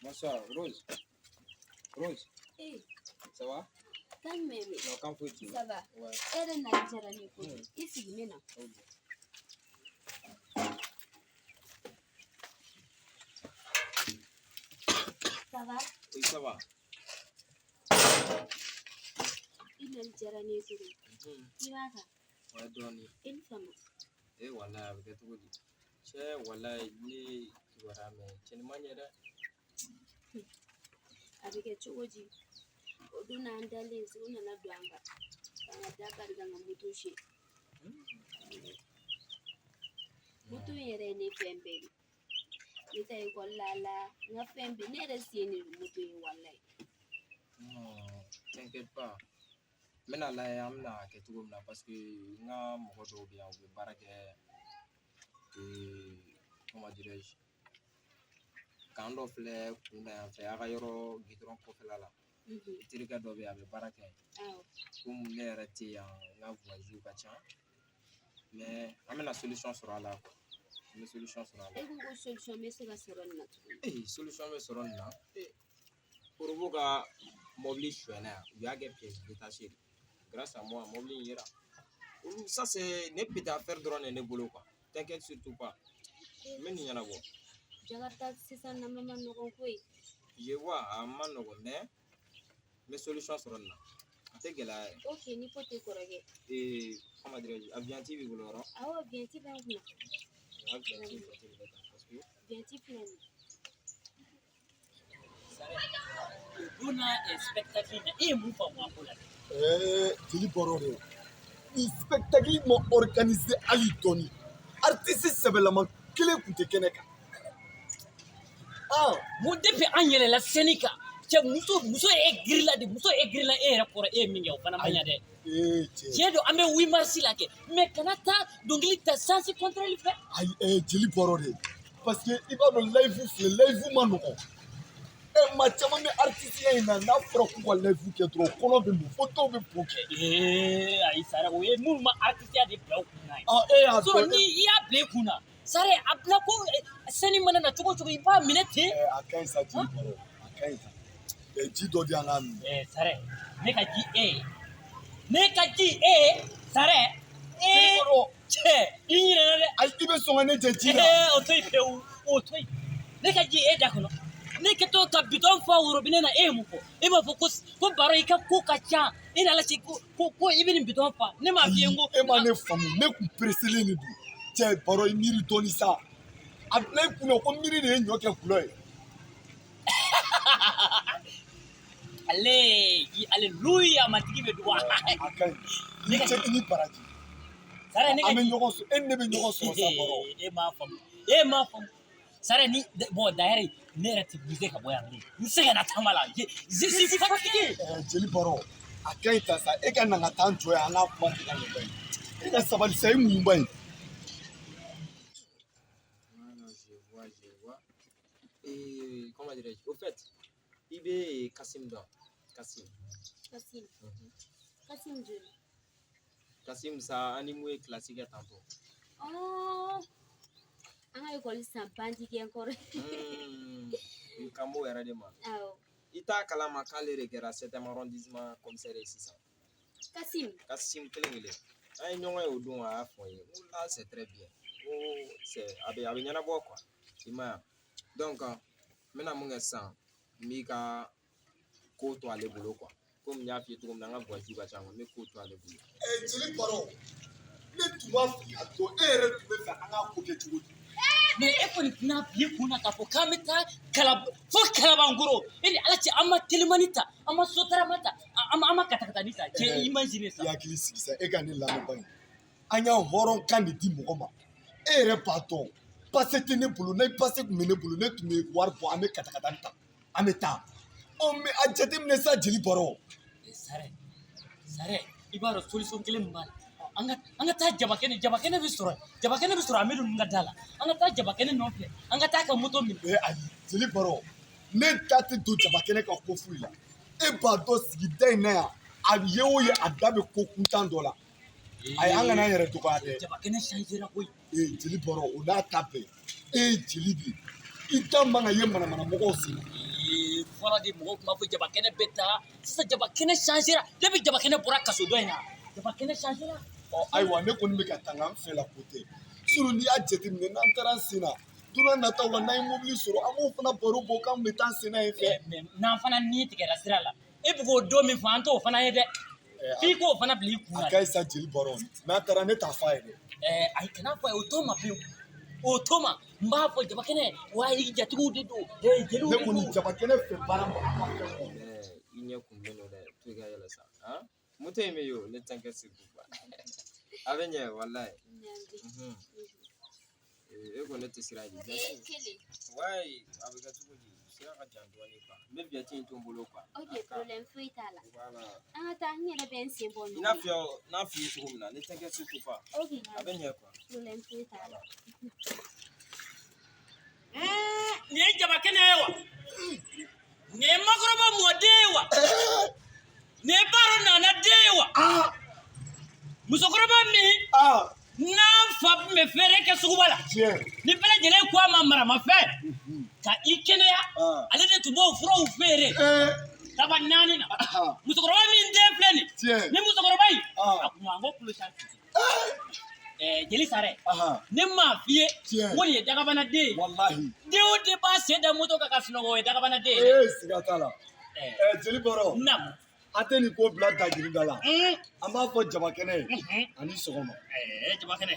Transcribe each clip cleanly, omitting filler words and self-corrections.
Bonsoir, Rose. Rose, Eh, ça va? quand même. Non, quand faut-tu? Ça va. Ouais. Elle est nigérienne. Ici, maintenant. Ok. Ça va? Oui, ça va. Il est nigérienne. Il va ça. Ouais, Donny. Une femme. Eh, voilà, avec tout dit. Che, voilà, il est mais tu ne manières Avec un chocolat. Au don andalé, c'est une nana blanca. Quand on a d'accord dans un moto chez. Moto est rené fembe. Il t'a école là. La fembe n'est restée ni moto est walay. Non, t'inquiète pas. Maintenant, là, je suis tout là parce que nga mɔgɔ dɔw bɛ yan u bɛ baara kɛ comment dirais-je kan dɔ filɛ kun na yan fɛ a ka yɔrɔ gidɔrɔn kɔfɛla la terikɛ dɔ bɛ yen a bɛ baara kɛ komi ne yɛrɛ tɛ yan n ka voisins ka ca mais an bɛna solution sɔrɔ a la quoi an bɛ solution sɔrɔ a la. E ko ko solution bɛ se ka sɔrɔ nin na tuguni. Solution bɛ sɔrɔ nin na orobo ka mobili suɲɛna yan u y'a kɛ pièce détachée de grâce à moi mobili in yera. Ça c'est ne petit affaire dɔrɔn de ne bolo quoi. T'inquiète surtout pas. N bɛ nin ɲɛnabɔ. Jakarta sisan na ma nɔgɔn koyi. Je vois a ma nɔgɔn mais n bɛ solution sɔrɔ nin na a tɛ gɛlɛya yɛrɛ. Ok ni ko tɛ kɔrɔkɛ. Comment dirais-je avion b'i bolo yɔrɔ. Awɔ avion bɛ n kunna. Avion bɛ ta parce que avion filɛ nin. Donna spectacle na e mun faamu a ko la. Jeli bɔrɔ de ni spectacle ma organisé hali dɔɔni artiste sɛbɛlama kelen tun tɛ kɛnɛ kan. Mun depuis an yɛlɛla scène kan cɛ muso ye girila de muso ye girila e yɛrɛ kɔrɔ e ye min kɛ o fana man ɲa dɛ. Tiɲɛ don an bɛ 8 mars la kɛ mais kana taa dɔnkili ta sans contrôle fɛ. Ayi jeli bɔrɔ de parce que i b'a dɔn live filɛ live ma nɔgɔn. Maa caman bɛ artiste in na n'a fɔra k'u ka live kɛ dɔrɔn kɔnɔ bɛ mun photo bɛ po kɛ. Ayi Sarré o ye minnu ma artiste ya de bila u kunna ye. E y'a so ni i y'a bila i kunna Sarré a bila ko scène mana na cogo cogo i b'a minɛ ten. A ka ɲi sa jeli bɔrɔ a ka ɲi sa ji dɔ di an k'a min. Sarré ne ka ji e ye ne ka ji e ye Sarré. Cɛ i ɲinɛna dɛ. Ayi i bɛ sɔn ka ne jɛ ji la. O to yen pewu o to yen ne ka ji e da kɔnɔ. Ne kɛtɔ ka bidon fa worobinɛ na e ye mun fɔ e b'a fɔ ko baro i ka ko ka ca e ni ala cɛ ko i bɛ nin bidon fa ne m'a f'i ye n ko. E ma ne faamu ne tun pereselen de don cɛ baro i miiri dɔɔni sa a bila i kunna ko miiri de ye ɲɔ kɛ gulɔ ye. Alléluia matigi bɛ dugu. A ka ɲi ni cɛ i ni baraji. Sarré ne ka an bɛ ɲɔgɔn sɔrɔ e ni ne bɛ ɲɔgɔn sɔrɔ sa baro. E m'a faamu Sarré ni bon d'ailleurs ne yɛrɛ tɛ bouger ka bɔ yan bilen n sɛgɛnna taama la je suis fatigué. Jeli bɔrɔ a ka ɲi ta sa e ka na ka taa n jɔ yan an k'a kuma kɛ ka ɲɛ ba ye e ka sabali sa i mun ba ye. Je vois. Et comment dirais-je au fait i bɛ Kasim dɔn Kasim. Kasim joli. Kasim sa an ni mun ye classe kɛ tantôt. An ka école san bandi kɛ n kɔrɔ. Kan b'o yɛrɛ de ma. Awɔ. I t'a kalama k'ale de kɛra 7e arrondissement commissaire ye sisan. Kasim kelen an ye ɲɔgɔn ye o don a y'a fɔ n ye n ko là c'est très bien ko a bɛ ɲɛnabɔ quoi i ma ye donc n bɛna mun kɛ sisan n b'i ka ko to ale bolo quoi komi n y'a f'i ye cogo min na an ka voisins ka ca n bɛ ko to ale bolo. Jeli bɔrɔ ne tun b'a fɛ ka dɔn e yɛrɛ tun bɛ fɛ an k'a ko kɛ cogo di. mais e kɔni tɛna bi kunna k'a fɔ k'an bɛ taa fo Kalabankoro e ni ala cɛ an ma telimani ta an ma sotarama ta an ma katakatani ta cɛ imagine sa. I hakili sigi sa e ka ne lamɛn ba ye an y'a hɔrɔn kan de di mɔgɔ ma e yɛrɛ b'a dɔn pase tɛ ne bolo ni pase tun bɛ ne bolo ne tun bɛ wari bɔ an bɛ katakatani ta an bɛ taa mais a jateminɛ sa jeli bɔrɔ. Sarré i b'a dɔn solution kelen min b'a la an ka taa jabakɛnɛ bɛ sɔrɔ Amidu ninnu ka da la an ka taa jabakɛnɛ nɔfɛ an ka taa ka moto minɛ. Ayi jeli bɔrɔ ne da tɛ don jabakɛnɛ ka ko foyi la e b'a dɔn sigida in na yan a ye o ye a da bɛ ko kuntan dɔ la ayi an kana an yɛrɛ dɔgɔya dɛ. Jabakɛnɛ changera koyi. Jeli bɔrɔ o n'a ta bɛɛ e ye jeli de ye i da man ka ye manamana mɔgɔw sen na. fɔlɔ de mɔgɔw tun b'a fɔ jabakɛnɛ bɛ taa sisan jabakɛnɛ changera depuis jabakɛnɛ bɔra kaso dɔ in na jabakɛnɛ changera. Ayiwa ne kɔni bɛ ka tanga an fɛ la ko tɛ surtout n'i y'a jateminɛ n'an taara an sen na don n'a nataw la n'an ye mobili sɔrɔ an b'o fana baro bɔ k'an bɛ taa an sen na yen fɛ. mais n'an fana ni tigɛra sira la e bɛ k'o don min fɔ an t'o fana ye dɛ f'i k'o fana bila i kun na. A ka ɲi sa jeli baro n'an taara ne t'a fɔ a ye dɛ. ayi kana fɔ a ye o to ma pewu o to ma n b'a fɔ jabakɛnɛ wa i jatigiw de don jeliw de don. Ne kɔni jabakɛnɛ fɛ baara ma. I ɲɛ kunden don dɛ to i ka yɛlɛ sa moto in bɛ yen o ne tɛnkɛ segu quoi a bɛ ɲɛ walayi e ko ne tɛ siran ɲɛ wayi a bɛ kɛ cogo di sira ka jan dɔɔnin quoi n bɛ biyɛti in to n bolo quoi. Ok, problème foyi t'a la. An ka taa n yɛrɛ bɛ n sen bɔ i n'a f'i ye cogo min na ne tɛnkɛ segu quoi Ok, a bɛ ɲɛ quoi. problème foyi t'a la. nin ye jabakɛnɛ ye wa nin ye makɔrɔba mɔden ye wa nin ye baaro nana den ye wa musokɔrɔba min n'a fa tun bɛ feere kɛ suguba la ni bɛɛ lajɛlen ko a ma maramafɛn ka i kɛnɛya ale de tun b'o furaw feere taba 4 na musokɔrɔba min den filɛ nin ni musokɔrɔba in a kun an ko kulo tan jeli sarré ne m'a f'i ye ko nin ye dagabana den ye den o den b'a sen da moto kan ka sunɔgɔ o ye dagabana den ye. Siga t'a la jeli baro naamu an tɛ nin ko bila dagirinda la an b'a fɔ jabakɛnɛ ye ani sɔgɔma. jabakɛnɛ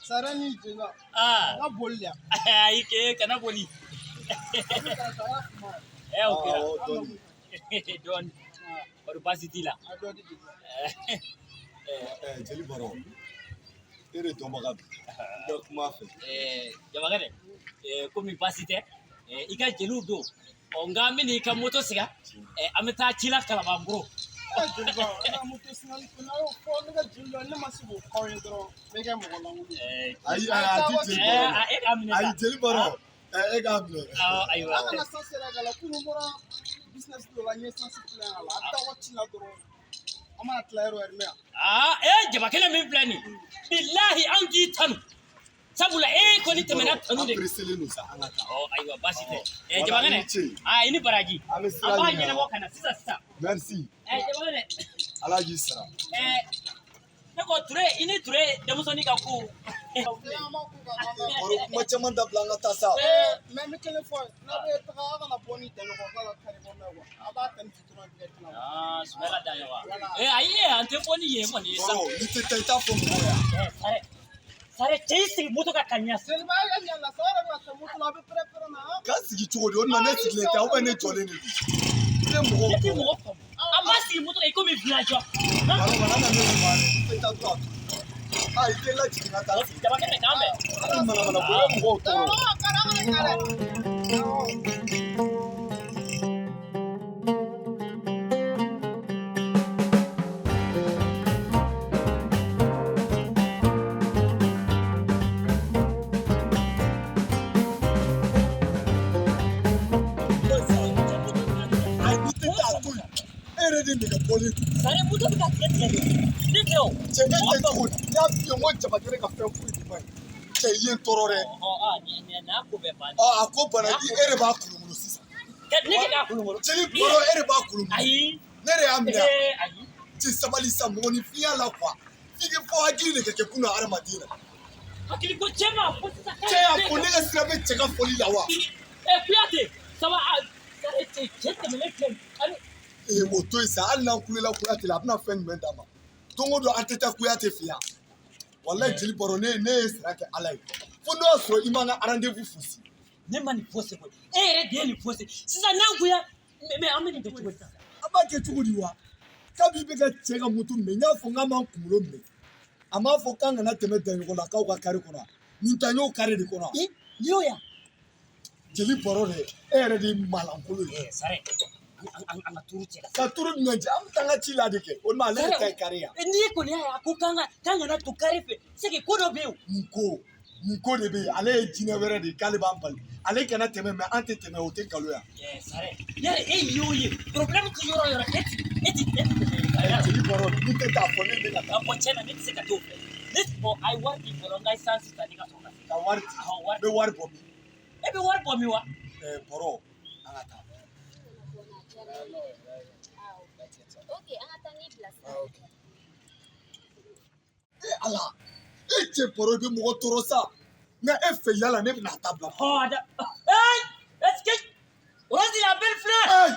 sarré ni jela n ka boli la ayi ke kana boli o kɛra dɔɔni bari baasi t'i la jeli baro e de dɔnbaga don bɛ kuma a fɛ. jabakɛnɛ komi baasi tɛ i ka jeliw don nka an bɛ n'i ka moto siga an bɛ taa ci la kalabanburu. jeliba n ka moto sinali n'a y'o fɔ ne ka jeli la ne ma se k'o fɔ aw ye dɔrɔn ne kɛ mɔgɔ lankolon ye. ayi a ti jeli baro e k'a minɛ sa ayi jeli baro e k'a minɛ. ayiwa an kana san sera ka la kunun bɔra business dɔ la n ye sansi filɛ a la a bɛ taa waati la dɔrɔn an mana tila yɔrɔ yɛrɛ mɛ yan. jabakɛnɛ min filɛ nin bilahi an t'i tanu sabula e kɔni tɛmɛna tanu de. apereselen don sa an ka taa. ayiwa baasi tɛ jabakɛnɛ i ni baraji an bɛ an sira b'a ɲini ɲɛnabɔ ka na sisan. merci jabakɛnɛ ala y'i sara. ne ko ture i ni ture denmusonin ka ko. baro kuma caman dabila an ka taa sa. mɛ n bɛ kelen fɔ n'a bɛ taga a kana bɔ ni tɛnɛkɔ k'a ka kari kɔnɔ wa a b'a tɛni sutura tigɛ tila. sumala da ɲɔgɔn ayi an tɛ fɔ ni yen kɔni ye sa. baro n'i tɛ taa i t'a fɔ mɔgɔw ye. sarré cɛ y'i sigi moto ka ɲa. jeliba e ka ɲa la sa yɛrɛ bɛna se moto la a bɛ pɛrɛn-pɛrɛn na. k'a sigi cogo di o na ne sigilen tɛ aw bɛ ne jɔlen de don. ne mɔgɔw ne tɛ kɔrɔ. mɔgɔ faamu an b'a sigi moto la i komi villageois. baro kana na ne ɲuman ye i tɛ taa to a to. i tɛ lajigin ka taa sigi. jabakɛnɛ k'an bɛn. hali manamana ko ye mɔgɔw tɔɔrɔ. sarré moto bɛ ka tigɛ tigɛ de ne tɛ o. cɛ e tɛ cogo di n y'a f'i ye n ko jabakɛnɛ ka fɛn foyi tɛ ban ye cɛ i ye n tɔɔrɔ dɛ. n'a ko bɛɛ banna. a ko bana e de b'a kulukulu sisan. ne kɛ k'a kulukulu. jeli baro e de b'a kulukulu. ayi ne de y'a minɛ. ayi ci sabali sa mɔgɔninfinya la f'i ka fɔ hakili de ka kɛ kunna hadamaden na. hakili ko cɛ m'a fɔ sisan. cɛ y'a fɔ ne ka sira bɛ cɛ ka fɔli la wa. kuyate saba sarré cɛ tɛmɛnen filɛ nin o to yen sa hali n'an kulela kuyate la a bɛna fɛn jumɛn d'a ma don o don an tɛ taa kuyate fɛ yan walayi jeli baro ne ye sira kɛ ala ye fo n'o y'a sɔrɔ i m'an ka rendez-vous fosi. ne ma nin fɔ se koyi e yɛrɛ de ye nin fɔ se sisan n'an kuya mais an bɛ nin kɛ cogo di. an b'a kɛ cogo di wa kabi bɛ ka cɛ ka moto minɛ n y'a fɔ k'an b'an kunkolo minɛ a m'a fɔ k'an kana tɛmɛ daɲɔgɔn la k'aw ka kari kɔnɔ nin ta n y'o kari de kɔnɔ. nin y'o yan. jeli baro de e yɛrɛ de ye malankolon ye. sarré an ka turu cɛ la. ka turu jumɛn cɛ an bɛ taa an ka ci la de kɛ o de ma ale de ta ye kari yan. n'i kɔni y'a ye a ko k'an kana to kari fɛ c'est que ko dɔ bɛ yen. mun ko de bɛ yen ale ye jinɛ wɛrɛ de ye k'ale b'an bali ale kana tɛmɛ mɛ an tɛ tɛmɛ o tɛ nkalon yan. sarré yɛrɛ e y'o ye problème tɛ yɔrɔ o yɔrɔ e ti tɛmɛ. jeli baro n'i tɛ taa fɔ ne bɛ ka taa. tiɲɛ na ne tɛ se ka t'o fɛ ne bɔn a ye wari di fɔlɔ n ka essence ta ne ka sɔrɔ ka ka wari di n bɛ wari bɔ min. e bɛ wari bɔ min wa. baro Angata. Okay, angata ni place. Allah. Eche poro bi mo toro sa. Na e fe yala ne na tabla. Hey! Est-ce que Rosie la belle fleur? Hey!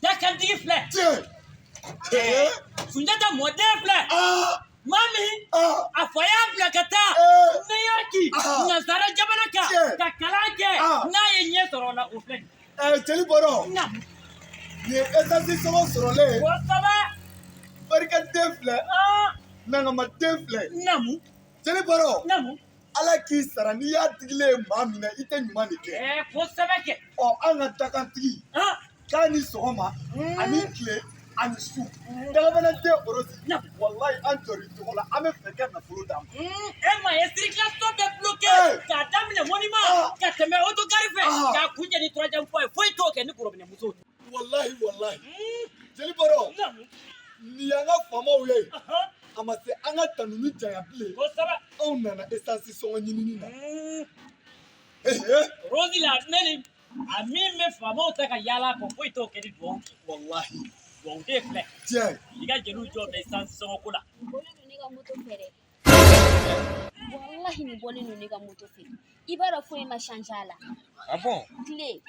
T'as qu'un petit fleur. Tiens. Sunjata modèle fleur. Ah! Mami, a foya plakata. New Yorki. Nazara Jabanaka. Kakalake. Na yenye sorola au fleur. Jeli boro. Nam. Ni esasi sama sorole. Wasaba. Barika defle. Nanga ma defle. Namu. Jeli boro. Namu. Ala ki sara ni ya tigile ma mina ite nyuma ni ke. Wasaba ke. Anga takantigi. Kani sogoma. Ani kile. Ani su. Dalabana de orosi. Wallahi antori tola ame feke na fulu dam. Ma estri class to be bloqué. Ka damine monima. Ka teme auto garife. Ka kunja ni troisième fois. Foi to ke ni kurobine muso. Wallahi. Jeli boro. Ni anga fama uye. Ama se anga tanunu jaya ple. Wasaba. On nana essence songa nyini na. Rosie la meli. Ami me fama o taka yala ko foi to ke ni do. Wallahi. Bon defle. Tiens. Iga jelu job essence songo kula. Bole no nega moto fere. Wallahi ni bole no nega moto fere. Ibara foi ma chanjala. Ah bon? Clé.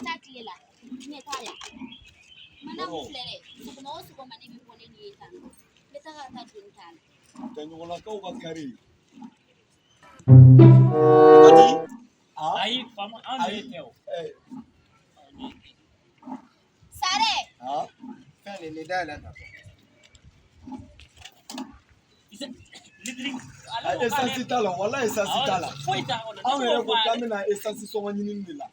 Ta clé là. Ni ta là. Mana mo flere. Su ko mane bi bole ni eta. Beta ga ta duntal. Tanyo la ka o kari. Aí, fama, aí, teu. Sarré. Fais les dents là. Essence tala wala essence tala. Foi ta ona. Aw yɛrɛ ko k'an bɛna essence sɔngɔ ɲini de la.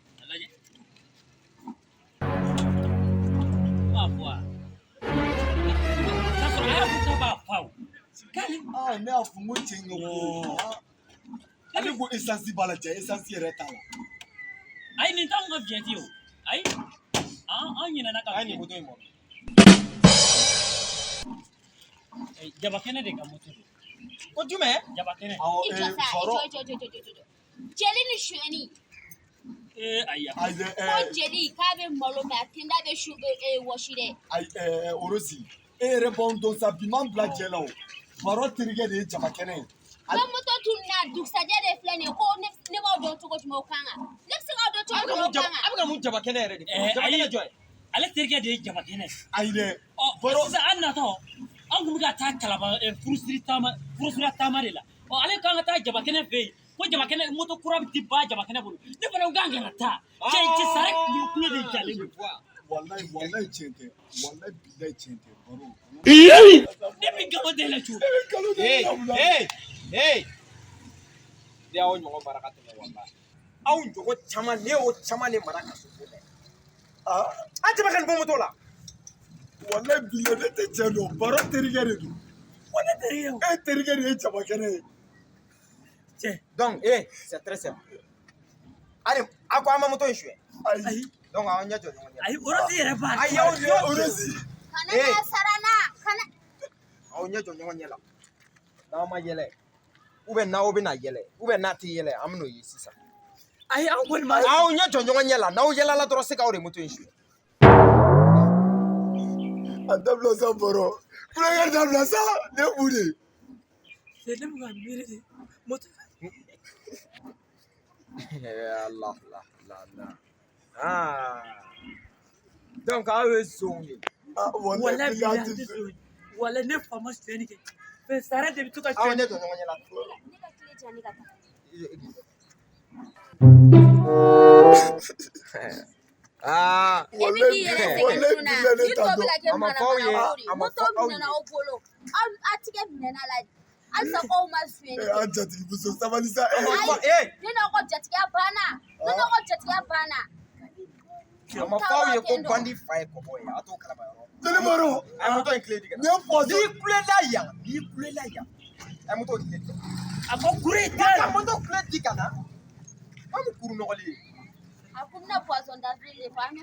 Ne y'a fɔ n ko cɛ in ka ko. Ale ko essence b'a la cɛ essence yɛrɛ t'a la. Ayi nin t'anw ka fiɲɛ ti o. Ayi. An ɲinɛna ka Ayi nin moto in mɔ. Jabakɛnɛ de ka moto don. Ko jumɛn? Jabakɛnɛ. Jɔ. Jeli ni suɲɛni. Ayi. Ko jeli k'a bɛ malo mɛ a tenda bɛ su wɔsi dɛ. Ayi Orosi e yɛrɛ b'anw dɔn sa bi m'an bila jɛ la o. Baro terikɛ de ye Jabakɛnɛ ye. Ka moto tununa dugusajɛ de filɛ nin ye ko ne b'aw dɔn cogo jumɛn o kan kan. Ne bɛ se k'aw dɔn cogo jumɛn o kan kan. A bɛ ka mun Jabakɛnɛ yɛrɛ de. Jabakɛnɛ jɔ ye. Ale terikɛ de ye Jabakɛnɛ. Ayi dɛ. Sisan an natɔ an kun bɛ ka taa Kalaba furusira taama de la. Ale kan ka taa Jabakɛnɛ fɛ yen ko Jabakɛnɛ moto kura bɛ ti ban Jabakɛnɛ bolo. Ne fana ko k'an kana taa. Cɛ sara kulo de jalen don. Wallahi tiɲɛ tɛ. Wallahi bilahi tiɲɛ tɛ. Baro. Ne bɛ nkalon da yɛlɛ cogo. Ne y'aw ɲɔgɔn mara ka tɛmɛ wallahi. Aw jogo caman ne y'o caman de mara ka so. An tɛmɛ ka nin bɔ moto la. Wallahi bilahi ne tɛ tiɲɛ dɔn. Baro terikɛ de don. Wa ne terikɛ o. E terikɛ de ye Jabakɛnɛ ye. Donc c'est très simple. Allez, a ko an ma moto in suɲɛ. Ayi. Donc aw ɲɛ jɔ ɲɔgɔn ɲɛ. Ayi Orosi yɛrɛ b'a. Ayi aw ɲɛ Orosi. Kana n'a sarana. Kana. Aw ɲɛ jɔ ɲɔgɔn ɲɛ la. N'aw ma yɛlɛ n'aw bɛna yɛlɛ n'a tɛ yɛlɛ an bɛn'o ye sisan. Ayi an kɔni ma. Aw ɲɛ jɔ ɲɔgɔn ɲɛ la n'aw yɛlɛla dɔrɔn se k'aw de moto in suɲɛ. A dabila sa Baro. Kulonkɛ dabila sa ne bu de. C'est ne bɛ ka miiri de moto. Allah. Donc aw ye sonw ye. Wallahi bilahi tɛ fɛ. Wala ne fa ma sɛni kɛ. Fɛ sara de bɛ to ka Aw ɲɛ jɔ ɲɔgɔn ɲɛ la. Ne ka tile diyan ne ka taa. Wallahi bilahi ne t'a dɔn. A ma fɔ aw ye. Moto minɛna aw bolo. Aw tigɛ minɛna la. Halisa k'aw ma suɲɛ. An jatigi muso sabali sa. Ne n'aw ka jatigiya banna. A ma fɔ aw ye ko bandi fa ye kɔbɔ ye a t'o kalama yɔrɔ. Jeli Baro. A ye moto in tile tigɛ. Ne fɔ N'i kulela yan. A ye moto in tile tigɛ. A ko kuru in Ka moto kule di ka na. An bɛ kuru nɔgɔli ye. A ko bɛna poisson d'avril de fɔ an bɛ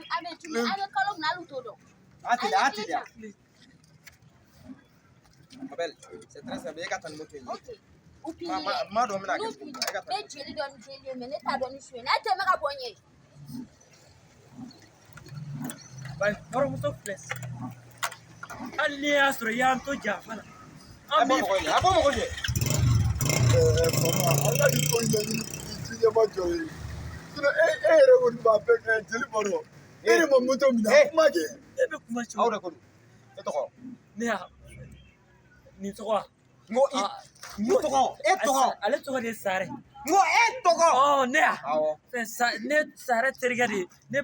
kalo min na hali u t'o dɔn. A teliya. Belle, c'est très simple. E ka taa ni moto in ye. Ok. U pili Ma dɔn n bɛna kɛ. ne jeli dɔn ni jeli ye mais ne t'a dɔn ni su ye. N'a tɛmɛ ka bɔ n ye. Baramuso filɛ hali n'i y'a sɔrɔ i y'an to janfa la A bɔ mɔgɔ ɲɛ a bɔ mɔgɔ ɲɛ ala ni ko ɲɛɲini ji ɲɛma jɔ ye e yɛrɛ kɔni b'a bɛɛ kɛ jeli baro e de ma moto minɛ kuma kɛ e bɛ kuma cogo aw de ko don e tɔgɔ ne y'a nin tɔgɔ n ko ne tɔgɔ e tɔgɔ ale tɔgɔ de ye Sarré n ko e tɔgɔ ne y'a awɔ ne Sarré terikɛ de ye ne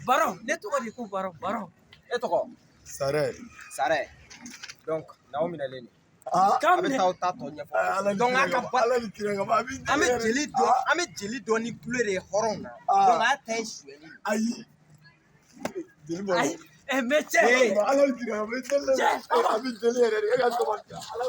Baron ne tɔgɔ de ko Baron e tɔgɔ sarré donc n'aw minɛlen de a kan bɛ taa aw ta tɔ ɲɛfɔ donc a ka ba ala ni kira kama a b'i an bɛ jeli dɔn ni kule de ye hɔrɔnw na donc a ta ye suyɛli ayi jeli baro ayi mɛ cɛ ala ni kira kama a bɛ jeli yɛrɛ de e ka sabali ala